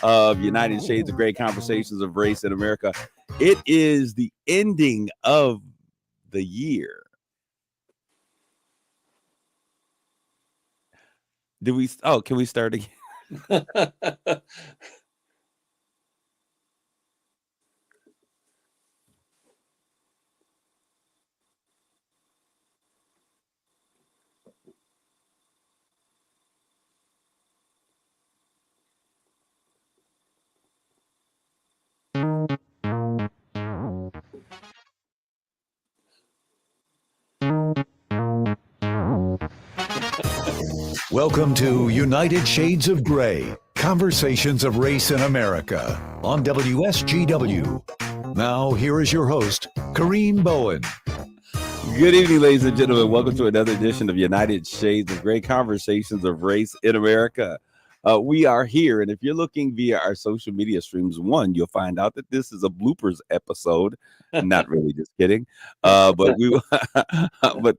of United Shades of Gray Conversations of Race in America. It is the ending of the year. Can we start again? Welcome to United Shades of Gray, Conversations of Race in America on WSGW. Now, here is your host, Kareem Bowen. Good evening, ladies and gentlemen. Welcome to another edition of United Shades of Gray, Conversations of Race in America. We are here, and if you're looking via our social media streams, you'll find out that this is a bloopers episode. Not really, just kidding. But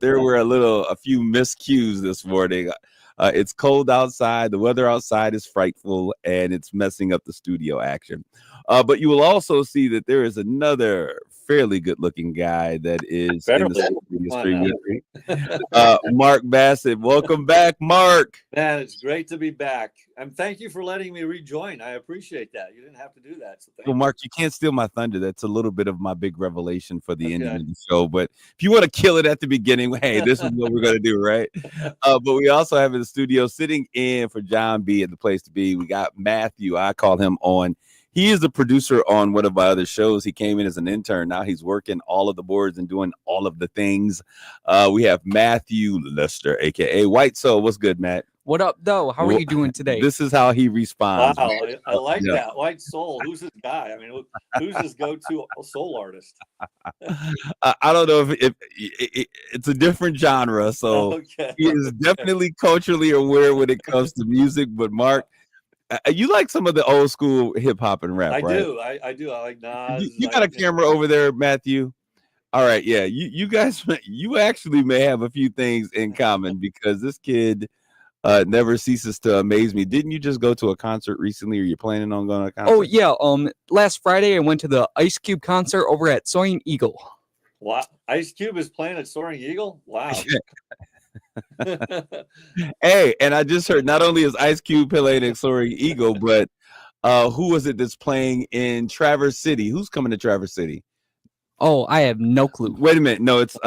there were a few miscues this morning. It's cold outside. The weather outside is frightful, and it's messing up the studio action. But you will also see that there is another fairly good-looking guy that is in the social media stream with me. Mark Bassett. Welcome back, Mark. Man, it's great to be back. And thank you for letting me rejoin. I appreciate that. You didn't have to do that. So well, Mark, you can't steal my thunder. That's a little bit of my big revelation for the ending of the show. But if you want to kill it at the beginning, hey, this is what we're going to do, right? But we also have in the studio sitting in for John B. at the place to be. We got Matthew. I call him on. He is the producer on one of my other shows. He came in as an intern. Now he's working all of the boards and doing all of the things. We have Matthew Lester, a.k.a. White Soul. What's good, Matt? What up, though? How are you doing today? This is how he responds. Wow, I like that. White Soul. Who's this guy? I mean, who's this go-to soul artist? I don't know if it's a different genre. So he is definitely culturally aware when it comes to music. But Mark, you like some of the old school hip hop and rap, right? I do. I like Nas. You got a camera over there, Matthew? All right, yeah. You guys, you actually may have a few things in common because this kid never ceases to amaze me. Didn't you just go to a concert recently, or you're planning on going to a concert? Oh yeah. Last Friday I went to the Ice Cube concert over at Soaring Eagle. Wow, Ice Cube is playing at Soaring Eagle. Wow. Hey, and I just heard not only is Ice Cube playing at Soaring Eagle, but who was it that's playing in Traverse City? Who's coming to Traverse City? Oh, I have no clue. Wait a minute. No, it's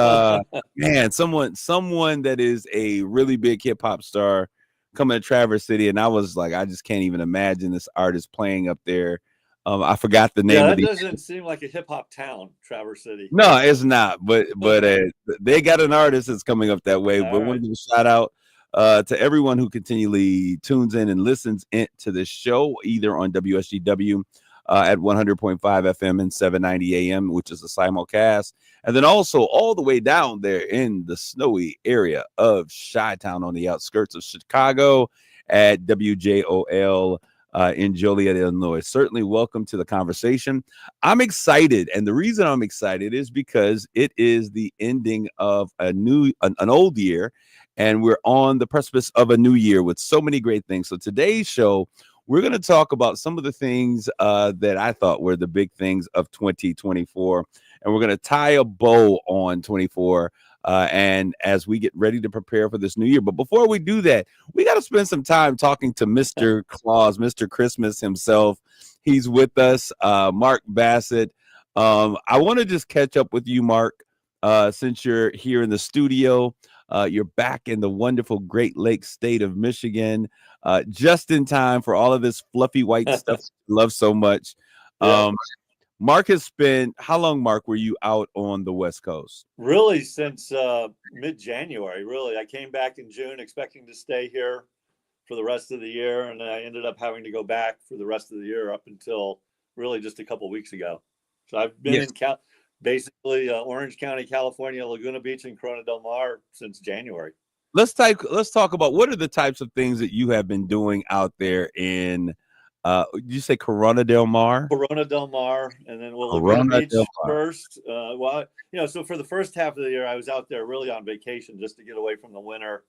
man, someone that is a really big hip hop star coming to Traverse City, and I was like, I just can't even imagine this artist playing up there. I forgot the name. Yeah, that doesn't seem like a hip hop town, Traverse City. No, it's not. But they got an artist that's coming up that way. But want to give a shout out to everyone who continually tunes in and listens to this show, either on WSGW at 100.5 FM and 790 AM, which is a simulcast, and then also all the way down there in the snowy area of Chi-Town on the outskirts of Chicago at WJOL. In Joliet, Illinois. Certainly welcome to the conversation. I'm excited, and the reason I'm excited is because it is the ending of an old year, and we're on the precipice of a new year with so many great things. So today's show, we're going to talk about some of the things that I thought were the big things of 2024, and we're going to tie a bow on 24 and as we get ready to prepare for this new year. But before we do that, we got to spend some time talking to Mr. Claus, Mr. Christmas himself. He's with us, Mark Bassett. I want to just catch up with you, Mark, since you're here in the studio. You're back in the wonderful Great Lakes state of Michigan, just in time for all of this fluffy white stuff you love so much. Mark has spent, how long, Mark, were you out on the West Coast? Really, since mid-January, really. I came back in June expecting to stay here for the rest of the year, and then I ended up having to go back for the rest of the year up until really just a couple of weeks ago. So I've been in basically Orange County, California, Laguna Beach, and Corona Del Mar since January. Let's talk about what are the types of things that you have been doing out there in did you say Corona Del Mar? Corona Del Mar, and then Laguna Beach first. So for the first half of the year, I was out there really on vacation just to get away from the winter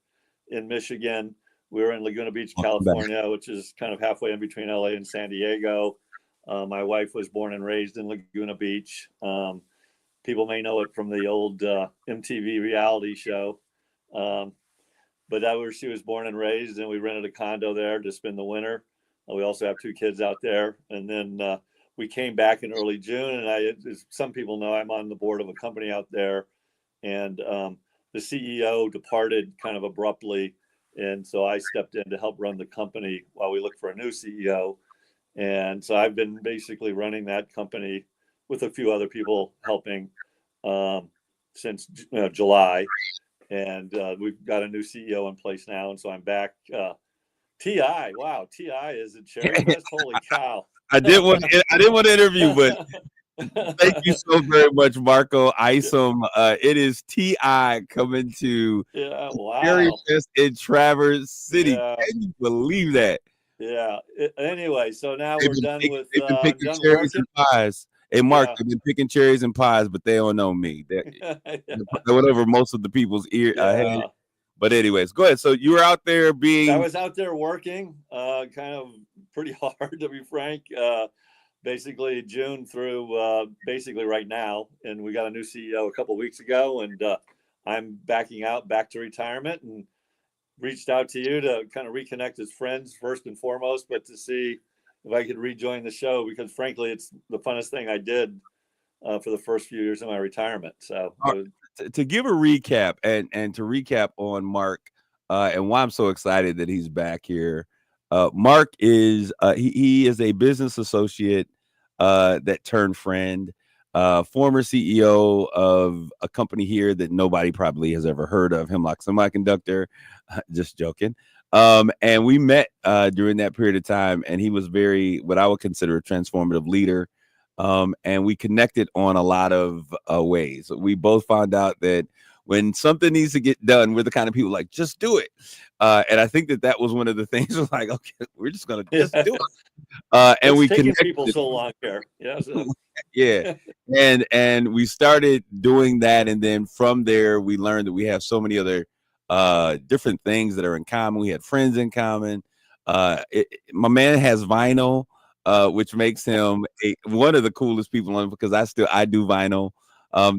in Michigan. We were in Laguna Beach, Welcome back. California, which is kind of halfway in between LA and San Diego. My wife was born and raised in Laguna Beach. People may know it from the old MTV reality show. But that was, she was born and raised, and we rented a condo there to spend the winter. We also have 2 kids out there. And then we came back in early June, and as some people know, I'm on the board of a company out there. And the CEO departed kind of abruptly. And so I stepped in to help run the company while we look for a new CEO. And so I've been basically running that company with a few other people helping since July. And we've got a new CEO in place now. And so I'm back. T.I. Wow. T.I. is a Cherry Fest. Holy cow. I didn't want to interview, but thank you so very much, Marco Isom. It is T.I. coming to Cherry Fest in Traverse City. Yeah. Can you believe that? Yeah. Anyway, so now we're done with they've been picking cherries and pies. Hey, Mark, they've been picking cherries and pies, but they don't know me. Whatever most of the people's head. But anyways, go ahead. So you were out there I was out there working kind of pretty hard, to be frank. Basically June through basically right now. And we got a new CEO a couple of weeks ago, and I'm backing out back to retirement, and reached out to you to kind of reconnect as friends first and foremost, but to see if I could rejoin the show, because frankly, it's the funnest thing I did for the first few years of my retirement. So to give a recap and to recap on Mark and why I'm so excited that he's back here. Mark is he is a business associate that turned friend, former CEO of a company here that nobody probably has ever heard of, Hemlock Semiconductor. Just joking. And we met during that period of time, and he was what I would consider a transformative leader. And we connected on a lot of ways. We both found out that when something needs to get done, we're the kind of people like, just do it. And I think that was one of the things. Was like, okay, we're just gonna just do it. And we taking people so long here. Yeah. Yeah. And we started doing that, and then from there we learned that we have so many other different things that are in common. We had friends in common. My man has vinyl, which makes him one of the coolest people on, because I do vinyl.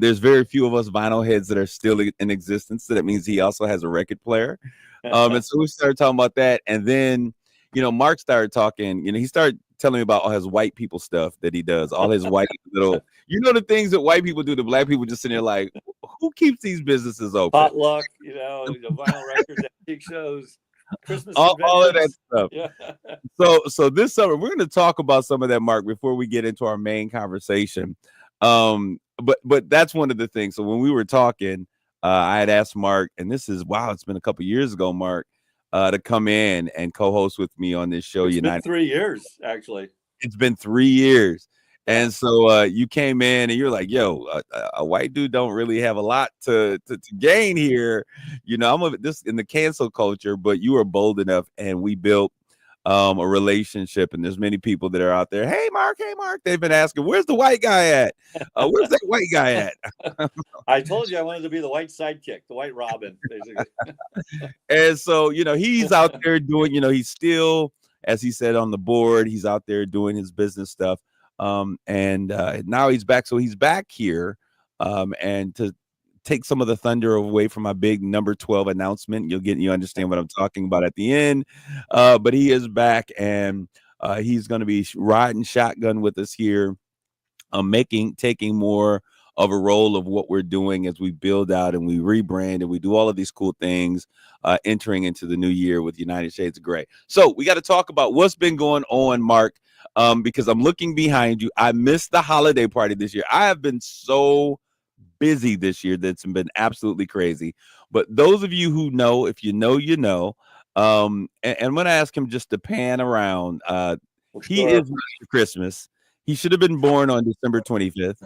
There's very few of us vinyl heads that are still in existence. So that means he also has a record player. And so we started talking about that. And then, Mark started talking, he started telling me about all his white people stuff that he does, all his white little, the things that white people do, the black people just sitting there like, who keeps these businesses open? Potluck, vinyl records, antique shows, Christmas all of that stuff. Yeah. So this summer we're going to talk about some of that, Mark, before we get into our main conversation. But that's one of the things. So when we were talking, I had asked Mark, and it's been a couple years ago, Mark, to come in and co-host with me on this show. It's been 3 years, actually. It's been 3 years. And so you came in and you're like, yo, a white dude don't really have a lot to gain here. I'm this in the cancel culture, but you were bold enough, and we built a relationship. And there's many people that are out there. Hey, Mark. They've been asking, where's the white guy at? Where's that white guy at? I told you I wanted to be the white sidekick, the white Robin, basically. And so, he's out there doing, he's still, as he said, on the board. He's out there doing his business stuff. And now he's back. So he's back here and to take some of the thunder away from my big number 12 announcement. You understand what I'm talking about at the end. But he is back, and he's going to be riding shotgun with us here, taking more of a role of what we're doing as we build out and we rebrand and we do all of these cool things, entering into the new year with United Shades of Gray. So we got to talk about what's been going on, Mark, because I'm looking behind you. I missed the holiday party this year. I have been so busy this year that's been absolutely crazy. But those of you who know, if you know, you know. And I'm going to ask him just to pan around. He is Mr. Christmas. He should have been born on December 25th.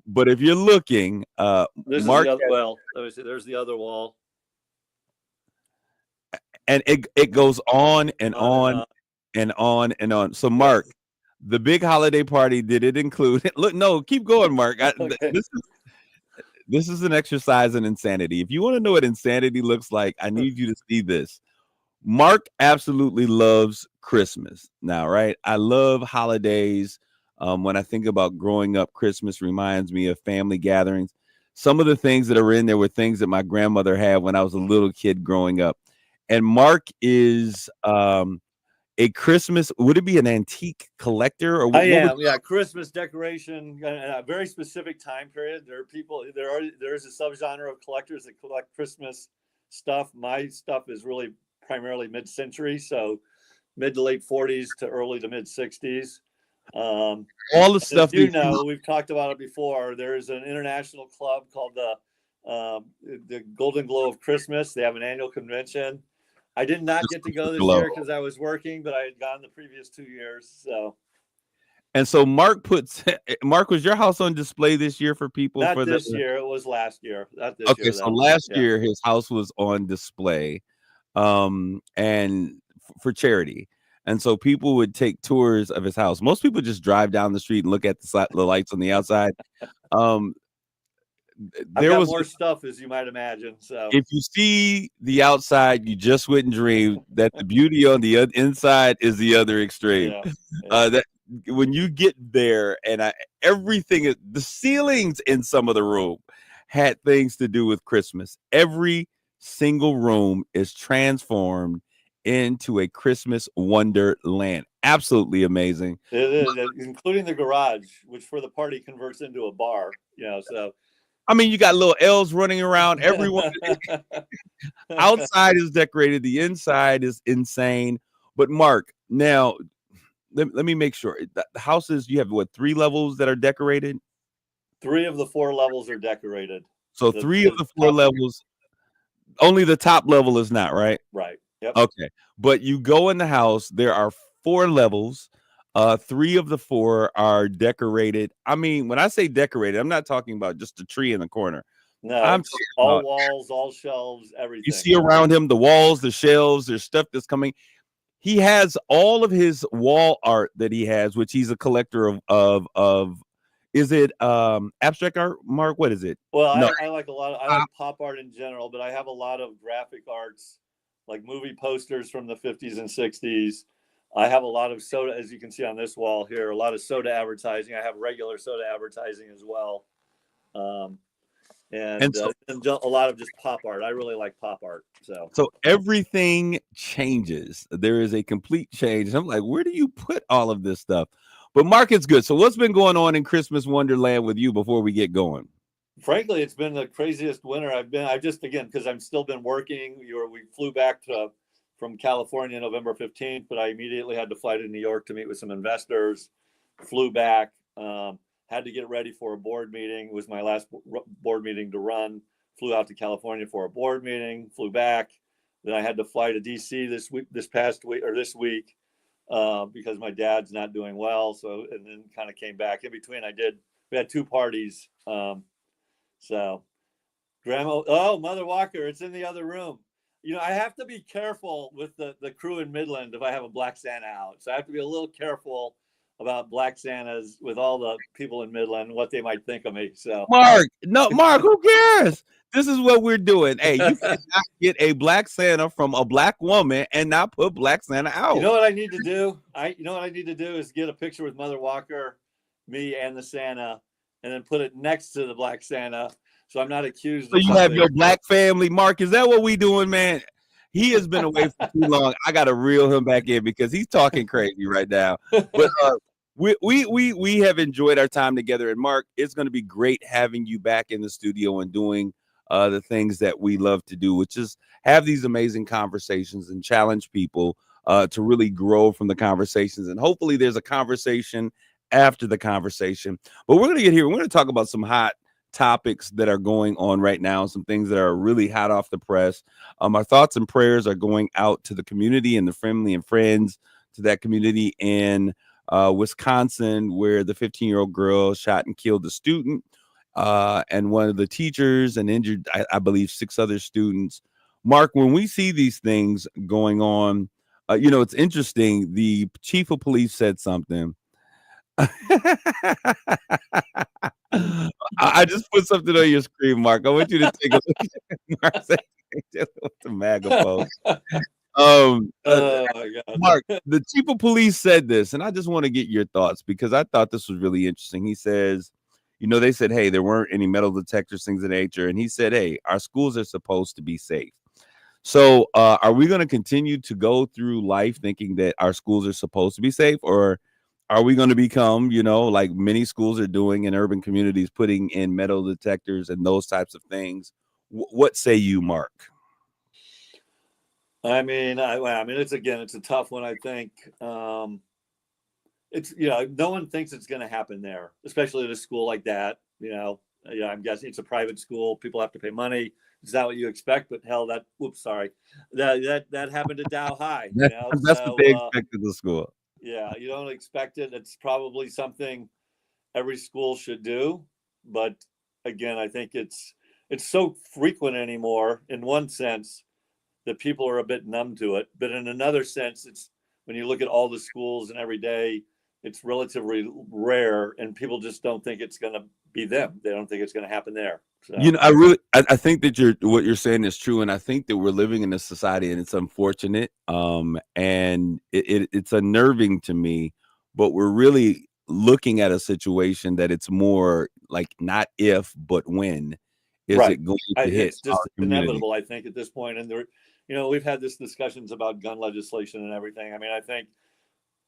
But if you're looking, Mark, there's the other wall, and it goes on and on and on and on. So, Mark, the big holiday party, did it include? Look, no, keep going, Mark. Okay. this is an exercise in insanity. If you want to know what insanity looks like, I need you to see this. Mark absolutely loves Christmas now, right? I love holidays. When I think about growing up, Christmas reminds me of family gatherings. Some of the things that are in there were things that my grandmother had when I was a little kid growing up. And Mark is a Christmas, would it be an antique collector? Or I am, yeah. Christmas decoration, a very specific time period. There is a subgenre of collectors that collect Christmas stuff. My stuff is really primarily mid-century, so mid to late 40s to early to mid 60s. All the stuff we've talked about it before. There is an international club called the Golden Glow of Christmas. They have an annual convention. I did not get to go this year because I was working, but I had gone the previous 2 years. So Mark, was your house on display this year for people? Not this year. It was last year. Not this year. Okay, so last year his house was on display, and for charity. And so people would take tours of his house. Most people just drive down the street and look at the lights on the outside. There was more stuff, as you might imagine. So if you see the outside, you just wouldn't dream that the beauty on the inside is the other extreme. That when you get there, and everything, the ceilings in some of the room had things to do with Christmas. Every single room is transformed into a Christmas wonderland. Absolutely amazing. It is, including the garage, which for the party converts into a bar. So. I mean, you got little elves running around. Everyone outside is decorated. The inside is insane. But Mark, now let me make sure. The houses, you have 3 levels that are decorated? 3 of the 4 levels are decorated. So 3 of the 4 levels, only the top level is not, right? Right. Yep. Okay. But you go in the house, there are 4 levels. 3 of the 4 are decorated. I mean, when I say decorated, I'm not talking about just a tree in the corner. No, I'm all walls, all shelves, everything. You see around him the walls, the shelves, there's stuff that's coming. He has all of his wall art that he has, which he's a collector of. Is it abstract art, Mark? What is it? Well, no. I like I like pop art in general, but I have a lot of graphic arts, like movie posters from the 50s and 60s. I have a lot of soda, as you can see on this wall here, a lot of soda advertising. I have regular soda advertising as well. And a lot of just pop art. I really like pop art. So everything changes. There is a complete change. I'm like, where do you put all of this stuff? But Mark, it's good. So what's been going on in Christmas Wonderland with you before we get going? Frankly, it's been the craziest winter I've just, again, because I've still been working. We flew back from California November 15th, but I immediately had to fly to New York to meet with some investors. Flew back, had to get ready for a board meeting. It was my last board meeting to run. Flew out to California for a board meeting, flew back. Then I had to fly to DC this week because my dad's not doing well. So, and then kind of came back. In between, we had 2 parties. So Mother Walker, it's in the other room. I have to be careful with the crew in Midland if I have a Black Santa out. So I have to be a little careful about Black Santas with all the people in Midland, what they might think of me. So Mark, who cares? This is what we're doing. Hey, you cannot get a Black Santa from a Black woman and not put Black Santa out. You know what I need to do? Is get a picture with Mother Walker, me, and the Santa, and then put it next to the Black Santa. So I'm not accused. So you have your Black family, Mark. Is that what we doing, man? He has been away for too long. I got to reel him back in because he's talking crazy right now. But we have enjoyed our time together. And Mark, it's going to be great having you back in the studio and doing the things that we love to do, which is have these amazing conversations and challenge people to really grow from the conversations. And hopefully there's a conversation after the conversation. But we're going to get here. We're going to talk about some hot topics that are going on right now, some things that are really hot off the press. Our thoughts and prayers are going out to the community and the family and friends to that community in Wisconsin, where the 15-year-old girl shot and killed a student and one of the teachers and injured, I believe, 6 other students. Mark, when we see these things going on, it's interesting. The chief of police said something. I just put something on your screen, Mark. I want you to take a look at Mark with the MAGA post. Oh my God. Mark, the chief of police said this, and I just want to get your thoughts because I thought this was really interesting. He says, they said, hey, there weren't any metal detectors, things of nature. And he said, hey, our schools are supposed to be safe. So are we going to continue to go through life thinking that our schools are supposed to be safe, or are we going to become, like many schools are doing in urban communities, putting in metal detectors and those types of things? What say you, Mark? I mean, it's a tough one. I think it's no one thinks it's going to happen there, especially at a school like that. I'm guessing it's a private school. People have to pay money. Is that what you expect? But hell, that happened at Dow High. That's what they expected the school. Yeah, you don't expect it. It's probably something every school should do. But again, I think it's so frequent anymore in one sense that people are a bit numb to it. But in another sense, it's when you look at all the schools and every day, it's relatively rare, and people just don't think it's going to be them. They don't think it's going to happen there. So. I think that what you're saying is true, and I think that we're living in a society, and it's unfortunate, and it's unnerving to me. But we're really looking at a situation that it's more like not if, but when is it going to hit? It's just inevitable, I think, at this point. And we've had this discussions about gun legislation and everything. I mean, I think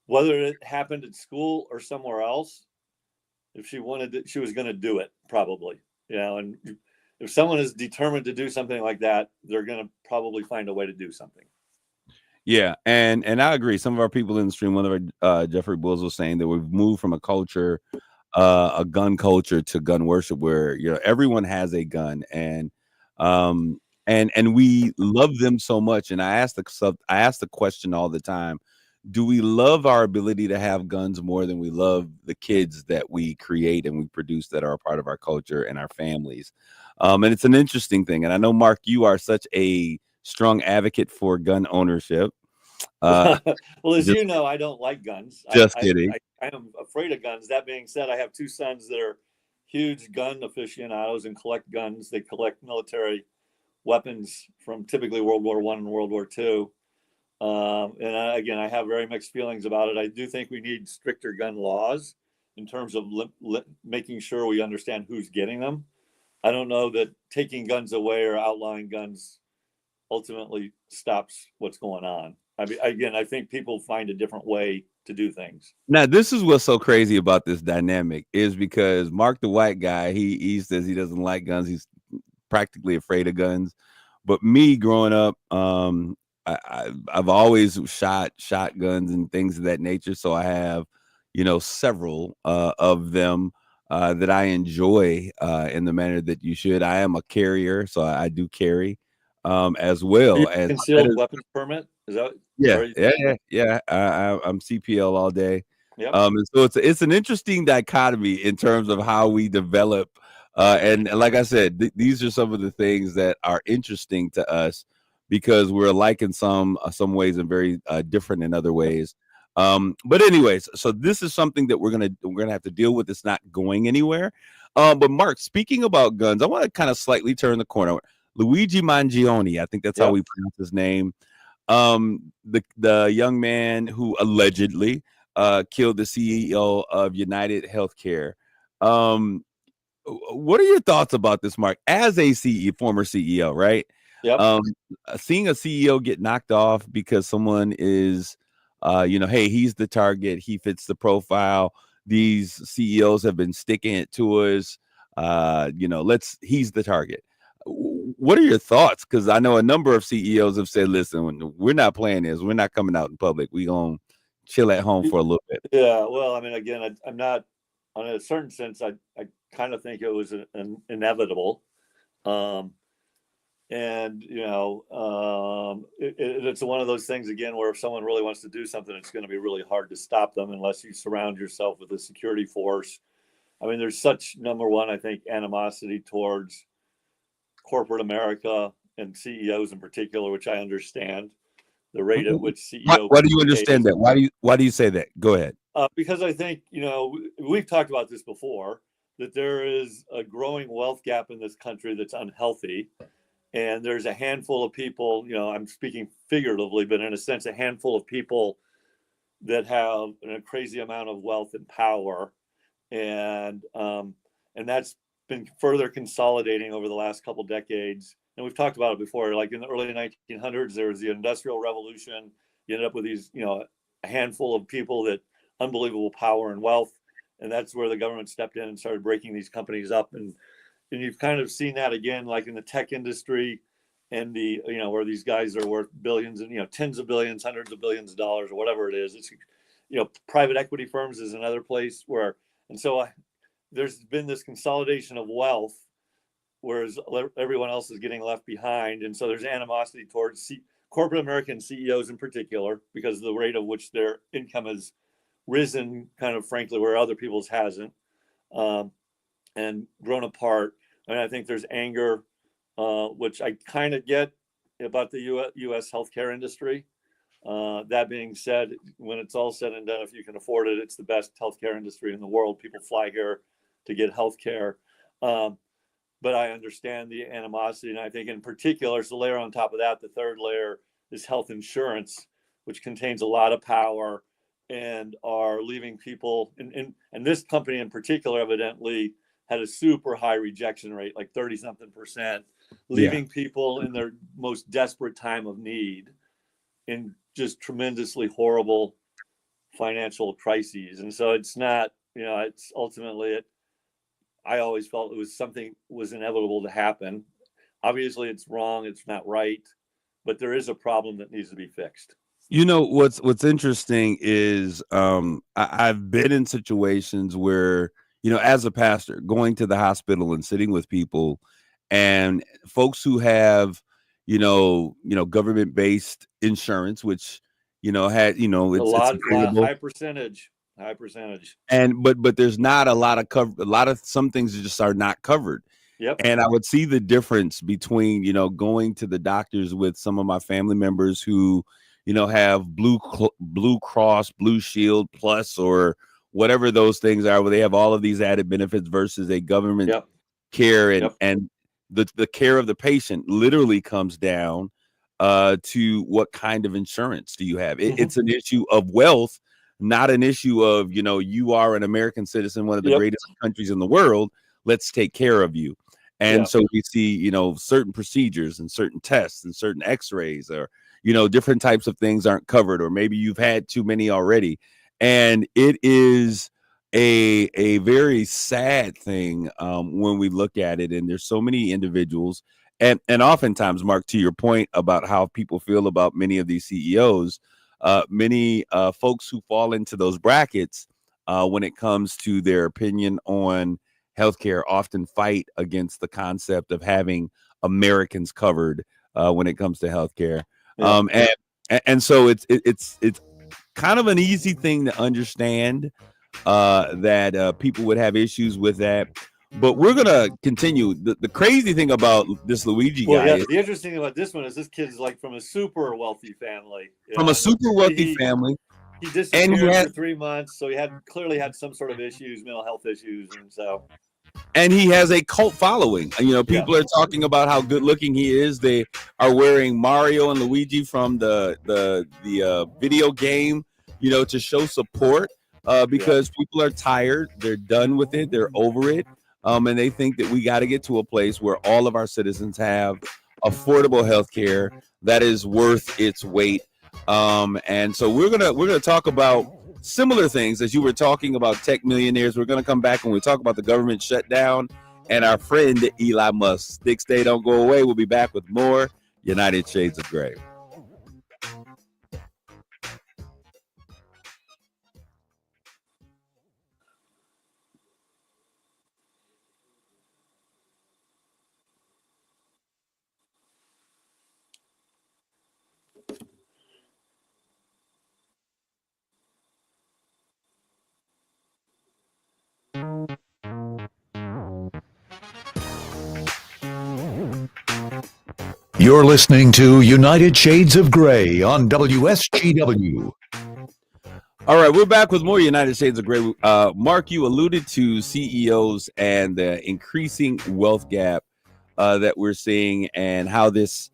whether it happened at school or somewhere else, if she wanted it, she was going to do it probably. And if someone is determined to do something like that, they're going to probably find a way to do something. Yeah, and I agree. Some of our people in the stream, one of our Jeffrey Bulls was saying that we've moved from a culture, a gun culture, to gun worship, where everyone has a gun, and we love them so much. And I ask the question all the time: do we love our ability to have guns more than we love the kids that we create and we produce that are a part of our culture and our families? And it's an interesting thing. And I know, Mark, you are such a strong advocate for gun ownership. Well, as you know, I don't like guns. Just kidding. I am afraid of guns. That being said, I have two sons that are huge gun aficionados and collect guns. They collect military weapons from typically World War I and World War II. Again, I have very mixed feelings about it. I do think we need stricter gun laws in terms of making sure we understand who's getting them. I don't know that taking guns away or outlawing guns ultimately stops what's going on. I mean, again, I think people find a different way to do things. Now, this is what's so crazy about this dynamic is because Mark, the white guy, he says he doesn't like guns. He's practically afraid of guns. But me growing up, I've always shot shotguns and things of that nature. So I have, several of them that I enjoy in the manner that you should. I am a carrier, so I do carry as well as concealed weapons permit. Is that? Yeah. I'm CPL all day. Yep. And so it's an interesting dichotomy in terms of how we develop. And like I said, these are some of the things that are interesting to us because we're alike in some ways and very different in other ways. But anyways, so this is something that we're gonna have to deal with. It's not going anywhere. But Mark, speaking about guns, I want to kind of slightly turn the corner. Luigi Mangione, I think that's how we pronounce his name. The young man who allegedly killed the CEO of United Healthcare. What are your thoughts about this, Mark? As a former CEO, right? Yep. Seeing a CEO get knocked off because someone is, hey, he's the target. He fits the profile. These CEOs have been sticking it to us. He's the target. What are your thoughts? Because I know a number of CEOs have said, listen, we're not playing this. We're not coming out in public. We're going to chill at home for a little bit. Yeah. Well, I mean, again, I'm not, on a certain sense, I kind of think it was an inevitable. It's one of those things, again, where if someone really wants to do something, it's going to be really hard to stop them unless you surround yourself with a security force. I mean, there's such, number one, I think, animosity towards corporate America and CEOs in particular, which I understand the rate at which CEO. Why do you understand that? Why do you say that? Go ahead. Because I think, we've talked about this before. that there is a growing wealth gap in this country that's unhealthy. And there's a handful of people, I'm speaking figuratively, but in a sense, a handful of people that have a crazy amount of wealth and power. And that's been further consolidating over the last couple decades. And we've talked about it before, like in the early 1900s, there was the Industrial Revolution. You ended up with these, a handful of people that unbelievable power and wealth. And that's where the government stepped in and started breaking these companies up. And you've kind of seen that again, like in the tech industry and where these guys are worth billions and, tens of billions, hundreds of billions of dollars, or whatever it is. It's, private equity firms is another place where, and so there's been this consolidation of wealth, whereas everyone else is getting left behind. And so there's animosity towards corporate American CEOs in particular, because of the rate of which their income has risen kind of frankly where other people's hasn't, and grown apart. And I think there's anger, which I kind of get about the U.S. healthcare industry. That being said, when it's all said and done, if you can afford it, it's the best healthcare industry in the world. People fly here to get healthcare. But I understand the animosity. And I think in particular, so layer on top of that, the third layer is health insurance, which contains a lot of power and are leaving people, and this company in particular evidently had a super high rejection rate, like 30-something%, leaving people in their most desperate time of need in just tremendously horrible financial crises. And so it's not, it's ultimately I always felt it was something was inevitable to happen. Obviously it's wrong, it's not right, but there is a problem that needs to be fixed. What's interesting is I've been in situations where, as a pastor, going to the hospital and sitting with people and folks who have, government-based insurance, which, had, it's high percentage. And but there's not a lot of cover. A lot of some things just are not covered. Yep. And I would see the difference between, going to the doctors with some of my family members who, have Blue Cross, Blue Shield Plus, or whatever those things are, where they have all of these added benefits versus a government care, and the care of the patient literally comes down to what kind of insurance do you have. It's an issue of wealth, not an issue of, you are an American citizen, one of the greatest countries in the world. Let's take care of you. And so we see, certain procedures and certain tests and certain x-rays or, different types of things aren't covered, or maybe you've had too many already. And it is a very sad thing when we look at it. And there's so many individuals. And oftentimes, Mark, to your point about how people feel about many of these CEOs, many folks who fall into those brackets when it comes to their opinion on healthcare often fight against the concept of having Americans covered when it comes to healthcare. And so it's kind of an easy thing to understand that people would have issues with that. But we're going to continue. The crazy thing about this Luigi guy. The interesting thing about this one is this kid's like from a super wealthy family. From a super wealthy family. He disappeared for 3 months, so he clearly had some sort of issues, mental health issues, and so. And he has a cult following. People are talking about how good looking he is. They are wearing Mario and Luigi from the video game, to show support because people are tired. They're done with it. They're over it. And they think that we got to get to a place where all of our citizens have affordable health care that is worth its weight. And so we're gonna talk about similar things as you were talking about tech millionaires. We're gonna come back and we talk about the government shutdown and our friend Elon Musk. Stick, stay, don't go away. We'll be back with more United Shades of Gray. You're listening to United Shades of Gray on WSGW. All right, we're back with more United Shades of Gray. Mark, you alluded to CEOs and the increasing wealth gap that we're seeing, and how this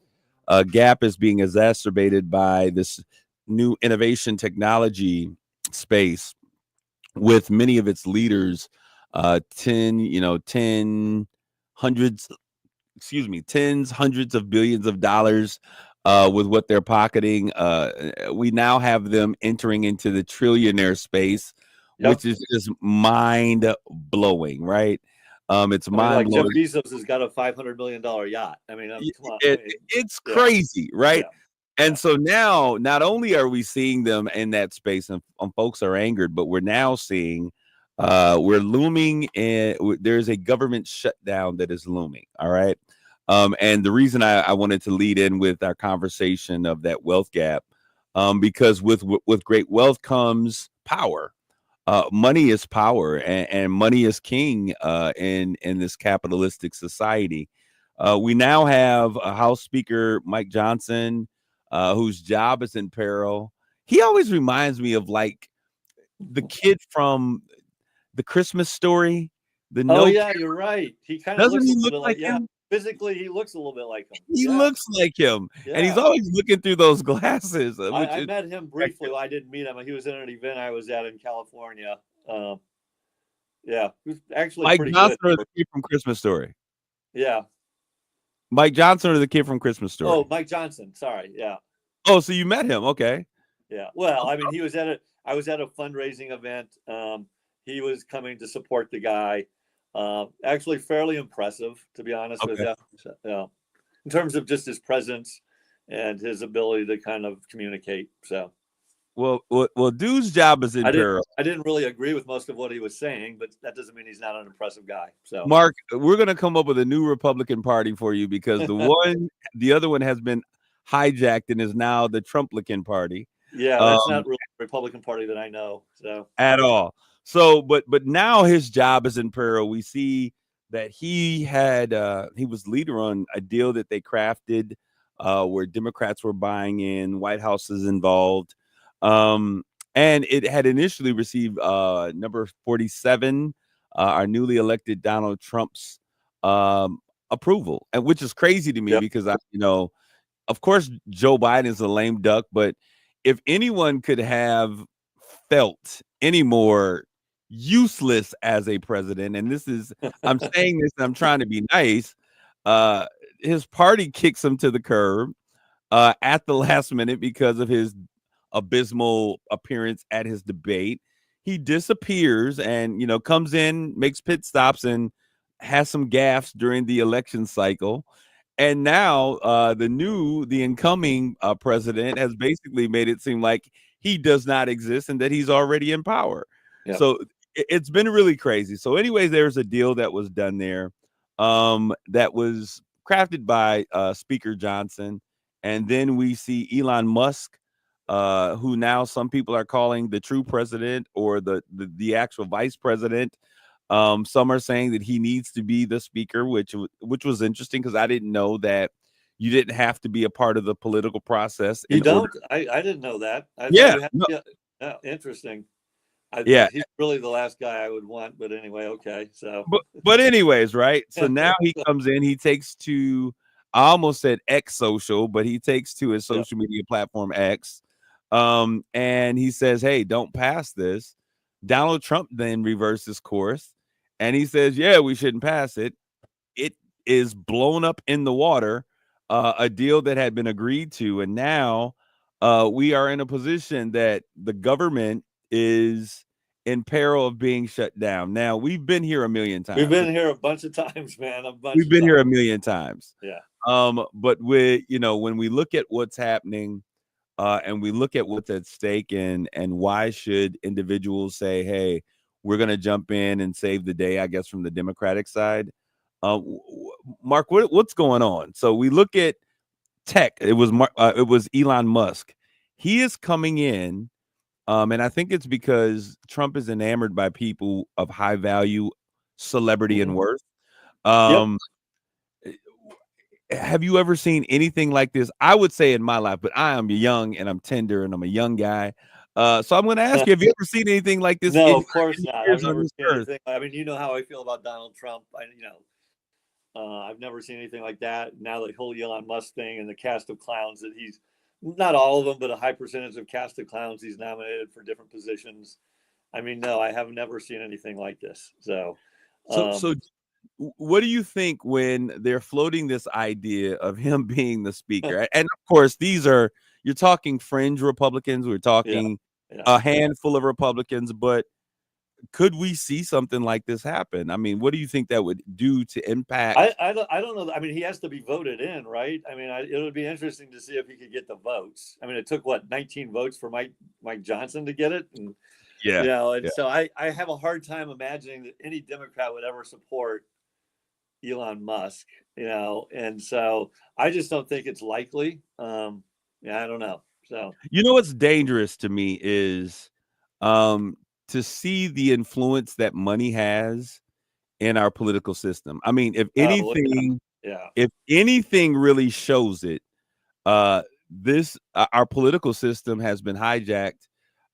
gap is being exacerbated by this new innovation technology space, with many of its leaders, 10 hundreds, excuse me, tens, hundreds of billions of dollars with what they're pocketing. We now have them entering into the trillionaire space, which is just mind blowing, right? It's mind blowing. Jeff Bezos has got a $500 million yacht. I mean, come on. It's crazy, right? Yeah. And so now, not only are we seeing them in that space, and folks are angered, but we're now seeing we're looming, and there's a government shutdown that is looming. All right. And the reason I wanted to lead in with our conversation of that wealth gap, because with great wealth comes power. Money is power, and money is king in this capitalistic society. We now have a House Speaker, Mike Johnson, whose job is in peril. He always reminds me of like the kid from The Christmas Story. You're right. He kind of doesn't looks he a look little like bit him? Physically, he looks a little bit like him. He looks like him, and he's always looking through those glasses. I met him briefly. Well, I didn't meet him. He was at an event I was at in California. He was actually Mike pretty Johnson good. or the kid from Christmas Story? Yeah. Mike Johnson or the kid from Christmas Story? Oh, Mike Johnson. Sorry. Yeah. Oh, so you met him? Okay. Yeah. Well, I mean, I was at a fundraising event. He was coming to support the guy. Actually, fairly impressive, to be honest with you. So, in terms of just his presence and his ability to kind of communicate. So, well, dude's job is in peril. I didn't really agree with most of what he was saying, but that doesn't mean he's not an impressive guy. So, Mark, we're going to come up with a new Republican Party for you, because the other one has been hijacked and is now the Trumplican Party. Yeah, that's not really the Republican Party that I know. So at all. So, but now his job is in peril. We see that he was leader on a deal that they crafted where Democrats were buying in, White House is involved. And it had initially received number 47, our newly elected Donald Trump's approval, and which is crazy to me because of course, Joe Biden is a lame duck, but if anyone could have felt any more useless as a president, and this is, I'm saying this, and I'm trying to be nice, his party kicks him to the curb at the last minute because of his abysmal appearance at his debate. He disappears and comes in, makes pit stops, and has some gaffes during the election cycle. And now the incoming president has basically made it seem like he does not exist and that he's already in power. Yep. So it's been really crazy. So anyways, there's a deal that was done there that was crafted by Speaker Johnson. And then we see Elon Musk, who now some people are calling the true president or the actual vice president. Some are saying that he needs to be the speaker, which was interesting because I didn't know that you didn't have to be a part of the political process. You don't? I didn't know that. Interesting. He's really the last guy I would want, but anyway, okay. So, but anyways, right? So now he comes in, he takes to, I almost said X social, but he takes to his social media platform X, and he says, "Hey, don't pass this." Donald Trump then reverses course, and he says, "Yeah, we shouldn't pass it." It is blown up in the water, a deal that had been agreed to, and now we are in a position that the government is in peril of being shut down. Now, we've been here a million times. We've been here a bunch of times, man. We've been here a million times. Yeah. But when we look at what's happening, and we look at what's at stake, and why should individuals say, "Hey, we're going to jump in and save the day," I guess, from the Democratic side. Mark, what's going on? So we look at tech. It was Elon Musk. He is coming in, and I think it's because Trump is enamored by people of high value, celebrity, and worth. Have you ever seen anything like this? I would say in my life, but I am young and I'm tender and I'm a young guy. So I'm going to ask you: have you ever seen anything like this? No, in of course not. I've years on never this seen earth? anything. I mean, you know how I feel about Donald Trump. I've never seen anything like that. Now the whole Elon Musk thing and the cast of clowns that he's, not all of them, but a high percentage of cast of clowns he's nominated for different positions. I mean, no, I have never seen anything like this. So, So what do you think when they're floating this idea of him being the speaker? And of course, you're talking fringe Republicans. We're yeah, talking yeah. a handful of Republicans, but could we see something like this happen? I mean, what do you think that would do to impact? I don't know. I mean, he has to be voted in, right? I mean, it would be interesting to see if he could get the votes. I mean, it took 19 votes for Mike Johnson to get it, and Yeah, and yeah. so I have a hard time imagining that any Democrat would ever support Elon Musk, and so I just don't think it's likely. I don't know. So You know what's dangerous to me is to see the influence that money has in our political system. I mean, yeah. if anything really shows it, this our political system has been hijacked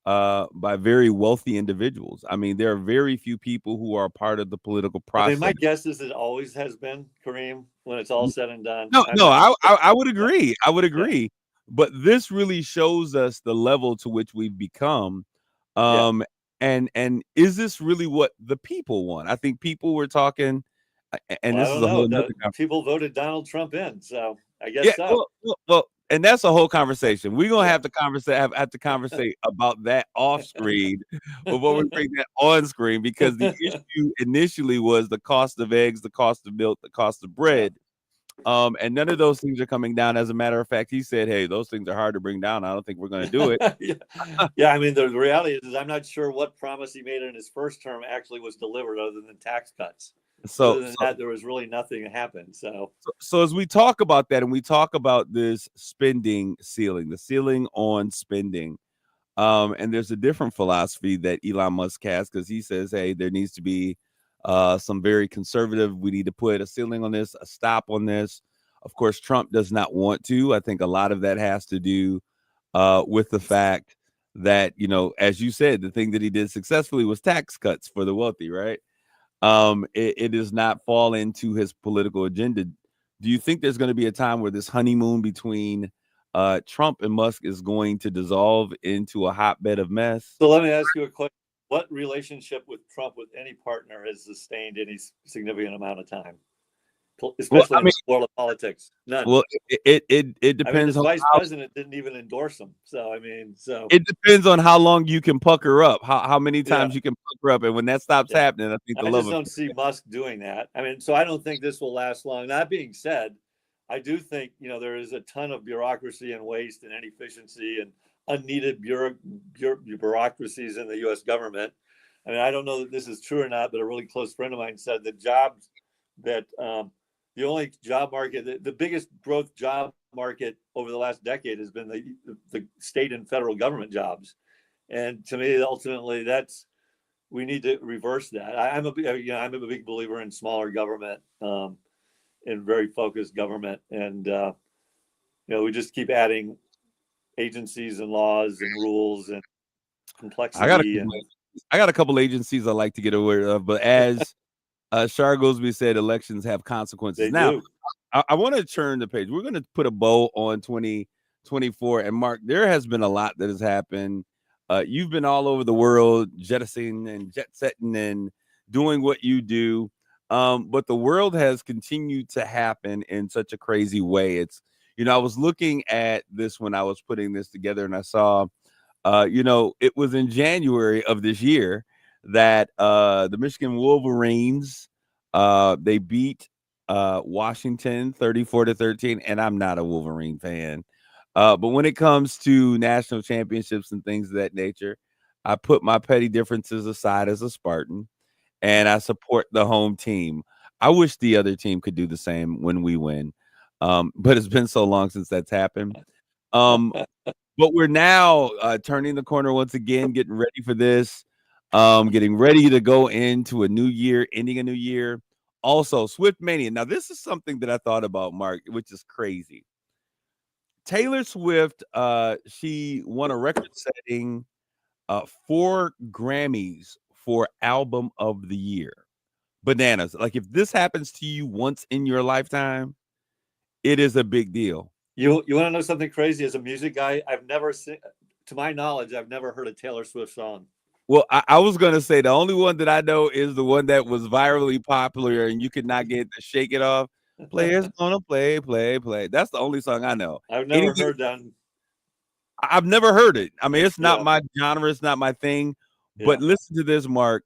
by very wealthy individuals. I mean, there are very few people who are part of the political I mean, my process. guess is it always has been, Kareem, when it's all said and done. No, I would agree. I would Yeah. agree. But this really shows us the level to which we've become. Yeah. And is this really what the people want? I think people were talking, and Well, I this is don't a whole know. nother The people voted Donald Trump in, so I guess yeah, so. well, and that's a whole conversation. We're gonna Yeah. have to conversate about that off screen before we bring that on screen, because the issue initially was the cost of eggs, the cost of milk, the cost of bread. And none of those things are coming down. As a matter of fact, he said, "Hey, those things are hard to bring down. I don't think we're going to do it." Yeah. I mean, the reality is I'm not sure what promise he made in his first term actually was delivered, other than tax cuts. Other than that, there was really nothing that happened. So as we talk about that, and we talk about this spending ceiling, the ceiling on spending, and there's a different philosophy that Elon Musk has, because he says, "Hey, there needs to be some very conservative. We need to put a ceiling on this, a stop on this." Of course, Trump does not want to. I think a lot of that has to do with the fact that, as you said, the thing that he did successfully was tax cuts for the wealthy, right? It does not fall into his political agenda. Do you think there's going to be a time where this honeymoon between Trump and Musk is going to dissolve into a hotbed of mess? So let me ask you a question. What relationship with Trump with any partner has sustained any significant amount of time, especially in the world of politics? None. Well, it depends. I mean, his vice president didn't even endorse him. So I mean, it depends on how long you can pucker up, how many times you can pucker up, and when that stops happening, I think I just don't see Musk doing that. I mean, so I don't think this will last long. That being said, I do think there is a ton of bureaucracy and waste and inefficiency and unneeded bureaucracies in the U.S. government. I mean, I don't know that this is true or not, but a really close friend of mine said that the only job market, the biggest growth job market over the last decade has been the state and federal government jobs. And to me, ultimately, we need to reverse that. I'm a big believer in smaller government, and very focused government. And, we just keep adding agencies and laws and rules and complexity. I got a couple agencies I like to get aware of, but as Shar Gosby said, elections have consequences. They now, do. I want to turn the page. We're going to put a bow on 2024. And Mark, there has been a lot that has happened. You've been all over the world, jettisoning and jet setting and doing what you do. But the world has continued to happen in such a crazy way. I was looking at this when I was putting this together, and I saw, it was in January of this year that the Michigan Wolverines, they beat Washington 34-13, and I'm not a Wolverine fan. But when it comes to national championships and things of that nature, I put my petty differences aside as a Spartan, and I support the home team. I wish the other team could do the same when we win. But it's been so long since that's happened. But we're now turning the corner once again, getting ready for this, getting ready to go into a new year, ending a new year. Also, Swift Mania. Now, this is something that I thought about, Mark, which is crazy. Taylor Swift, she won a record-setting 4 Grammys for album of the year. Bananas. Like if this happens to you once in your lifetime, it is a big deal. You want to know something crazy? As a music guy, I've never seen, to my knowledge, I've never heard a Taylor Swift song. Well, I was gonna say the only one that I know is the one that was virally popular and you could not get to shake it off. Players gonna play, play, play. That's the only song I know. I've never heard that. I've never heard it. I mean, it's not Yeah. my genre, it's not my thing. But Yeah. listen to this, Mark.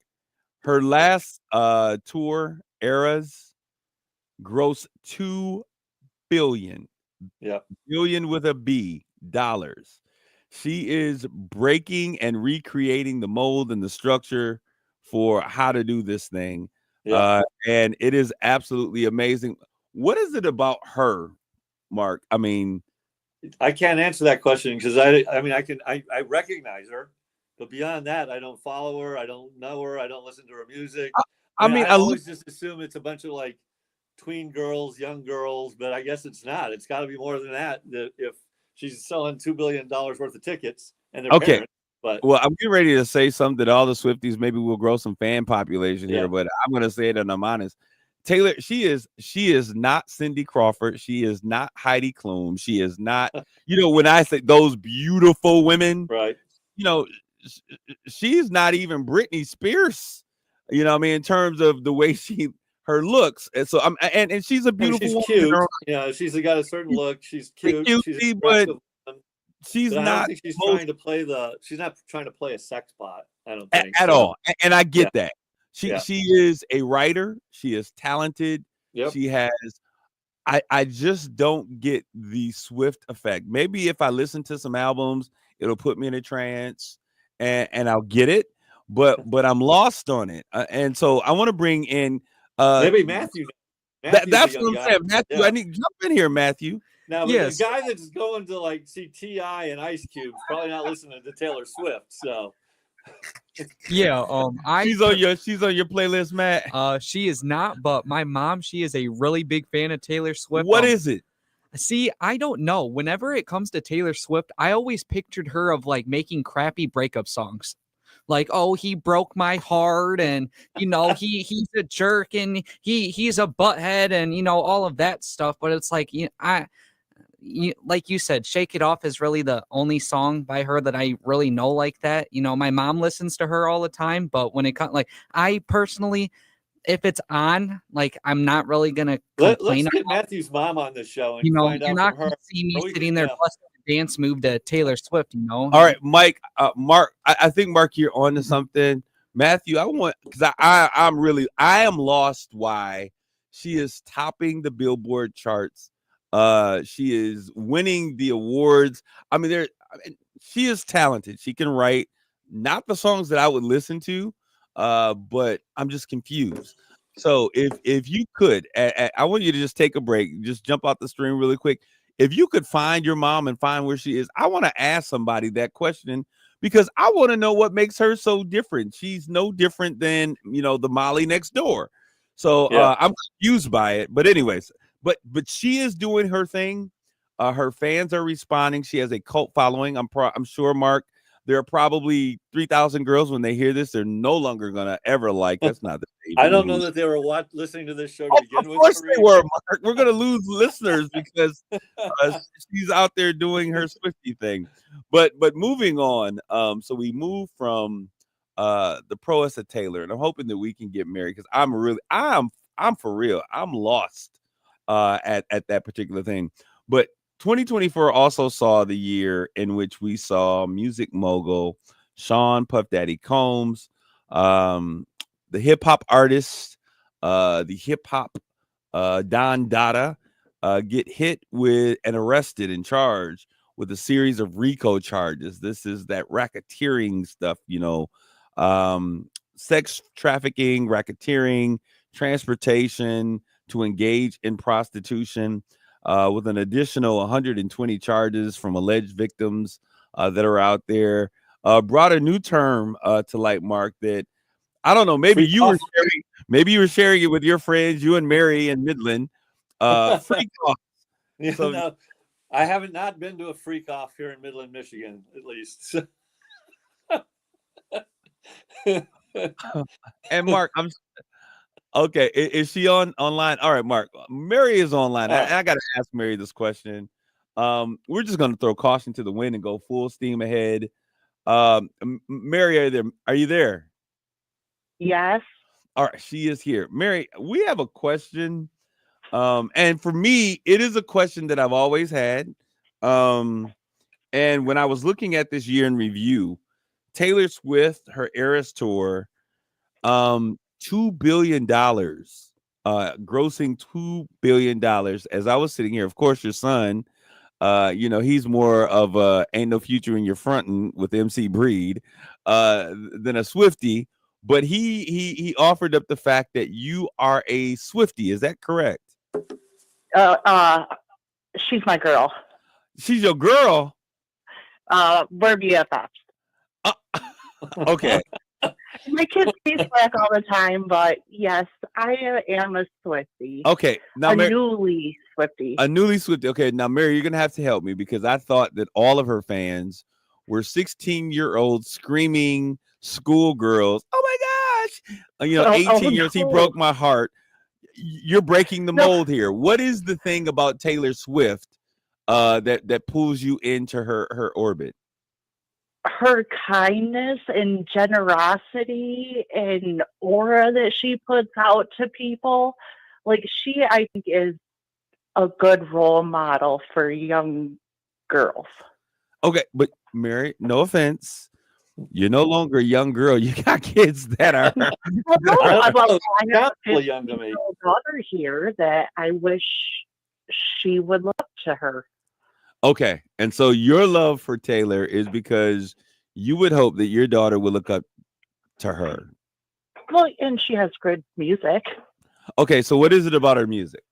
Her last tour, Eras, grossed $2 billion. Yeah. Billion with a B dollars. She is breaking and recreating the mold and the structure for how to do this thing. Yeah. And it is absolutely amazing. What is it about her, Mark? I mean, I can't answer that question because I recognize her, but beyond that, I don't follow her. I don't know her. I don't listen to her music. I always just assume it's a bunch of like tween girls, young girls, but I guess it's not. It's got to be more than that. If she's selling $2 billion worth of tickets and they're okay. parents, but Well, I'm getting ready to say something that all the Swifties maybe will grow some fan population here, but I'm going to say it and I'm honest. Taylor, she is not Cindy Crawford. She is not Heidi Klum. She is not, when I say those beautiful women, right? She's not even Britney Spears. I mean, in terms of the way her looks, and so and she's a beautiful she's woman. Cute. Yeah, she's got a certain look. She's cute. She's but she's I not. don't think she's trying to play she's not trying to play a sex bot. I don't think at all. And I get that. She is a writer. She is talented. Yep. She has. I just don't get the Swift effect. Maybe if I listen to some albums, it'll put me in a trance, and I'll get it. But I'm lost on it. And so I want to bring in maybe Matthew. That's what I'm saying, Matthew. I need to jump in here, Matthew. Now, the guy that's going to like see T.I. and Ice Cube probably not listening to Taylor Swift. So yeah, she's on your playlist, Matt. She is not, but my mom, she is a really big fan of Taylor Swift. What is it? See, I don't know. Whenever it comes to Taylor Swift, I always pictured her of like making crappy breakup songs. Like, oh, he broke my heart, and he's a jerk, and he's a butthead, and all of that stuff. But it's like, like you said, "Shake It Off" is really the only song by her that I really know like that. My mom listens to her all the time, but when it comes, like, I personally, if it's on, like, I'm not really gonna complain. Let's get Matthew's mom on the show, and find out you're not from her. Gonna see me sitting there busting a dance move to Taylor Swift. All right, Mike, Mark. I think Mark, you're on to something. Matthew, because I am lost why she is topping the Billboard charts. She is winning the awards. I mean, she is talented. She can write, not the songs that I would listen to, but I'm just confused. So if you could, I want you to just take a break, just jump out the stream really quick. If you could find your mom and find where she is, I want to ask somebody that question because I want to know what makes her so different. She's no different than, the Molly next door. So I'm confused by it. But anyways, but she is doing her thing. Her fans are responding. She has a cult following. I'm sure, Mark, there are probably 3,000 girls when they hear this. They're no longer going to ever like. That's not the baby. I don't know that they were listening to this show to begin with. Of course they were, Mark. We're going to lose listeners because she's out there doing her Swiftie thing. But moving on. So we move from the prowess of Taylor, and I'm hoping that we can get married because I'm for real. I'm lost at that particular thing. But 2024 also saw the year in which we saw music mogul Sean Puff Daddy Combs, the hip hop artist, the hip hop Don Dada, get hit with and arrested and charged with a series of RICO charges. This is that racketeering stuff, sex trafficking, racketeering, transportation to engage in prostitution. With an additional 120 charges from alleged victims that are out there, brought a new term to light, Mark, that I don't know. Maybe you were sharing it with your friends, you and Mary in Midland. Freak off. No, I haven't not been to a freak off here in Midland, Michigan, at least. And Mark, I'm okay. Is she online? All right, Mark. Mary is online. I got to ask Mary this question. We're just gonna throw caution to the wind and go full steam ahead. Mary, are you there? Yes. All right, she is here. Mary, we have a question. And for me, it is a question that I've always had. And when I was looking at this year in review, Taylor Swift, her Eras tour, $2 billion, grossing $2 billion. As I was sitting here, of course, your son, he's more of a ain't no future in your frontin' with MC Breed than a Swiftie. But he offered up the fact that you are a Swiftie. Is that correct? She's my girl. She's your girl. We're BFFs. Okay. My kids say slack all the time, but yes, I am a Swiftie. Okay. Now, a newly Swiftie. A newly Swiftie. Okay. Now, Mary, you're gonna have to help me because I thought that all of her fans were 16-year-old screaming schoolgirls. Oh my gosh! 18-year-olds. He broke my heart. You're breaking the mold here. What is the thing about Taylor Swift that pulls you into her orbit? Her kindness and generosity and aura that she puts out to people. Like, she, I think, is a good role model for young girls. Okay, but Mary, no offense. You're no longer a young girl. You got kids that are. I have a young daughter here that I wish she would look up to her. Okay, and so your love for Taylor is because you would hope that your daughter would look up to her. Well, and she has good music. Okay, so what is it about her music?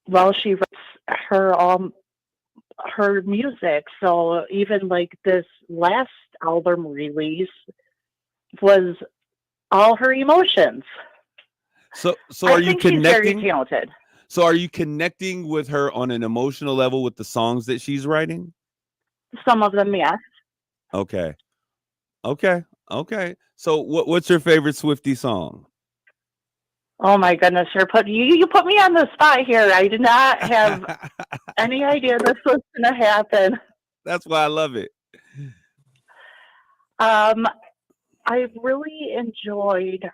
Well, she writes her music. So even like this last album release was all her emotions. So are you connecting? She's very talented. So are you connecting with her on an emotional level with the songs that she's writing? Some of them, yes. Okay. So what's your favorite Swiftie song? Oh my goodness, you put me on the spot here. I did not have any idea this was going to happen. That's why I love it. I really enjoyed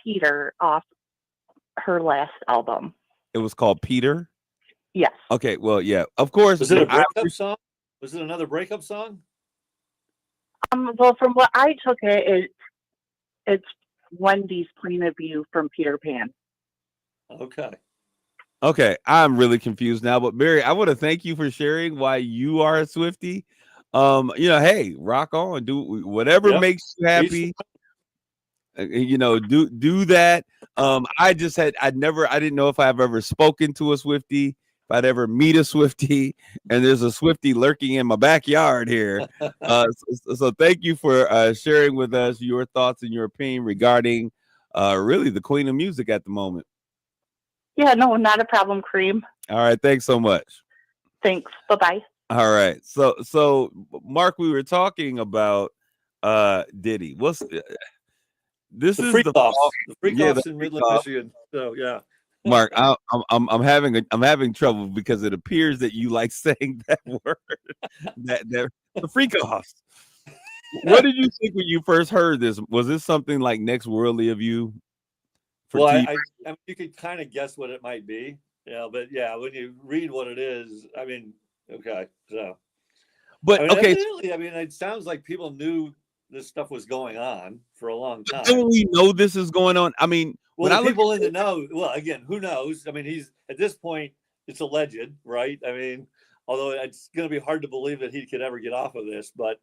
Peter off her last album. It was called Peter? Yes. Okay, well, yeah. Of course. Was it a breakup song? Was it another breakup song? Well, from what I took it's Wendy's point of view from Peter Pan. Okay, I'm really confused now. But Mary, I want to thank you for sharing why you are a Swiftie. Hey, rock on, do whatever makes you happy. Do that. I didn't know if I've ever spoken to a Swiftie, if I'd ever meet a Swiftie, and there's a Swiftie lurking in my backyard here. So thank you for sharing with us your thoughts and your opinion regarding really the queen of music at the moment. Yeah, no, not a problem, Kareem. All right, thanks so much. Thanks. Bye-bye. All right. So Mark, we were talking about Diddy. This is the Freak-Offs in Midland, Michigan. So yeah, Mark, I'm having trouble because it appears that you like saying that word, that the Freak-Offs. What did you think when you first heard this? Was this something like next worldly of you? Well, I mean, you could kind of guess what it might be, but yeah, when you read what it is, I mean, okay, so. But evidently, it sounds like people knew this stuff was going on for a long time. Don't we know this is going on? I mean, well, the people in the know. Well, again, who knows? I mean, he's at this point, it's alleged, right? I mean, although it's going to be hard to believe that he could ever get off of this, but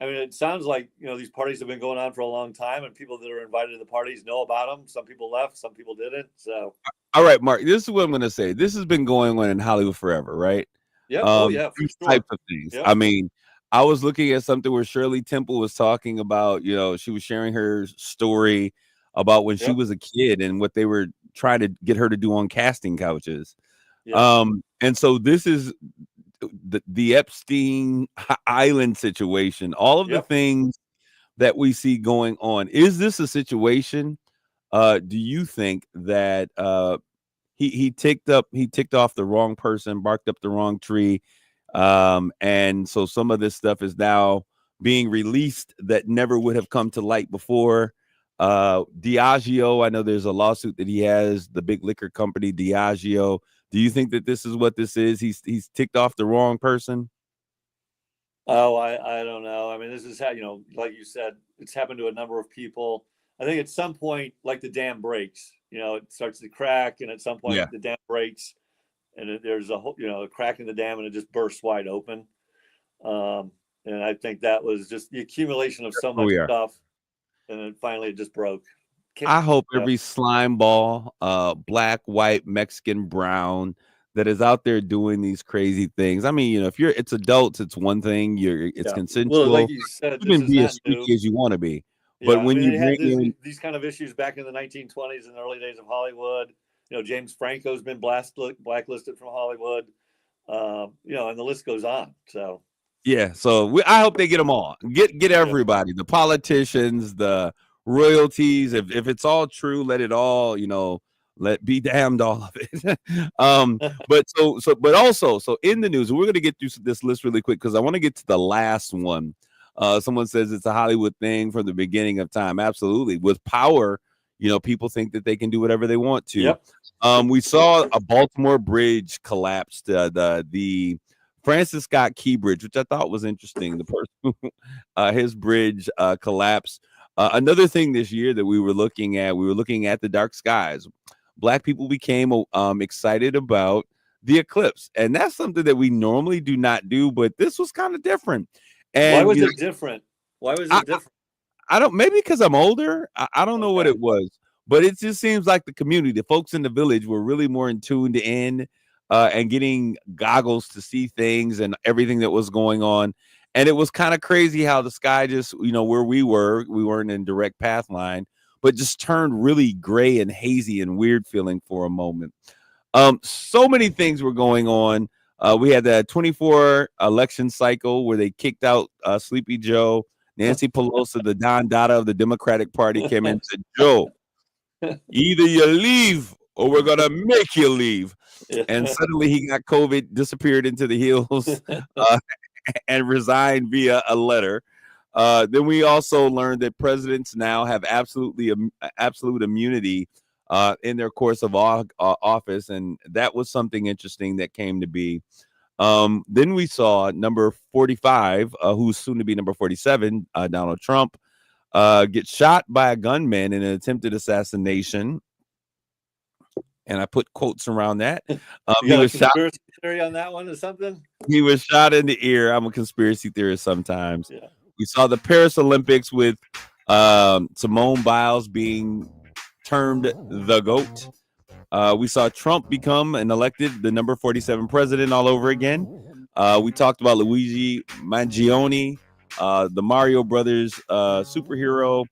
it sounds like these parties have been going on for a long time, and people that are invited to the parties know about them. Some people left, some people didn't. So, all right, Mark, this is what I'm going to say. This has been going on in Hollywood forever, right? Yeah. These types of things. Yep. I mean, I was looking at something where Shirley Temple was talking about, she was sharing her story about when she was a kid and what they were trying to get her to do on casting couches. Yep. And so this is the Epstein Island situation, all of the Yep. things that we see going on. Is this a situation? Do you think that he ticked off the wrong person, barked up the wrong tree, and so some of this stuff is now being released that never would have come to light before? Diageo, I know there's a lawsuit that he has, the big liquor company Diageo. Do you think that this is what this is? He's ticked off the wrong person? Oh, I don't know. I mean, this is how, like you said, it's happened to a number of people. I think at some point, like the dam breaks, it starts to crack, and at some point Yeah. the dam breaks, and there's a whole, a crack in the dam, and it just bursts wide open. And I think that was just the accumulation of so Oh, much yeah. stuff, and then finally it just broke. I hope Yeah. every slime ball, black, white, Mexican, brown, that is out there doing these crazy things. I mean, if it's adults, it's one thing. It's Yeah. consensual. Well, like you said, You this can is be not as new. freaky as you want to be, Yeah, but when you they had bring in, these kind of issues back in the 1920s and the early days of Hollywood. James Franco's been blacklisted from Hollywood. And the list goes on. So yeah, so I hope they get them all. Get everybody, the politicians, the royalties. If it's all true, let it all, let be damned all of it. But also, so in the news, we're gonna get through this list really quick because I want to get to the last one. Someone says it's a Hollywood thing from the beginning of time. Absolutely, with power, people think that they can do whatever they want to. Yep. We saw a Baltimore bridge collapsed. The Francis Scott Key Bridge, which I thought was interesting. The person, his bridge collapsed. Another thing this year that we were looking at the dark skies. Black people became excited about the eclipse, and that's something that we normally do not do, but this was kind of different. And why was it different? Why was it different? I don't, maybe because I'm older. I don't know what Okay. it was, but it just seems like the community, the folks in the village were really more tuned in and getting goggles to see things and everything that was going on. And it was kind of crazy how the sky just, where we weren't in direct path line, but just turned really gray and hazy and weird feeling for a moment. So many things were going on. We had the 24 election cycle where they kicked out Sleepy Joe. Nancy Pelosi, the Don Dada of the Democratic Party, came in and said, Joe, either you leave or we're going to make you leave. Yeah. And suddenly he got COVID, disappeared into the hills, and resigned via a letter. Then we also learned that presidents now have absolute immunity in their course of office. And that was something interesting that came to be. Then we saw number 45, who's soon to be number 47, Donald Trump, get shot by a gunman in an attempted assassination. And I put quotes around that. You got a conspiracy theory on that one or something? He was shot in the ear. I'm a conspiracy theorist sometimes. Yeah. We saw the Paris Olympics with Simone Biles being termed the GOAT. We saw Trump become the number 47 president all over again. We talked about Luigi Mangione, the Mario Brothers superhero,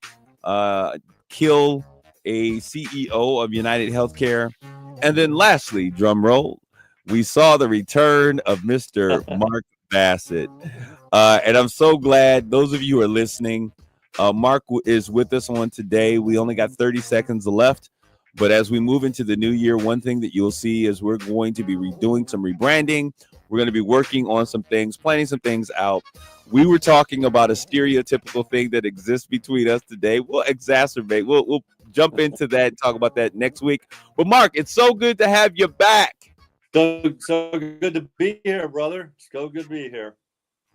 kill a CEO of United Healthcare. And then lastly, drum roll, we saw the return of Mr. Mark Bassett. And I'm so glad those of you who are listening, Mark is with us on today. We only got 30 seconds left. But as we move into the new year, one thing that you'll see is we're going to be doing some rebranding. We're going to be working on some things, planning some things out. We were talking about a stereotypical thing that exists between us today. We'll exacerbate. We'll jump into that and talk about that next week. But Mark, it's so good to have you back. So good to be here, brother. So good to be here.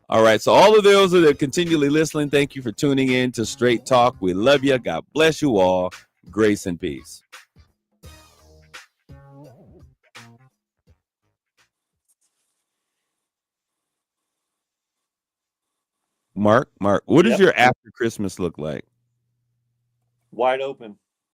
All right. So all of those that are continually listening, thank you for tuning in to Straight Talk. We love you. God bless you all. Grace and peace. Mark, what does your after Christmas look like? Wide open.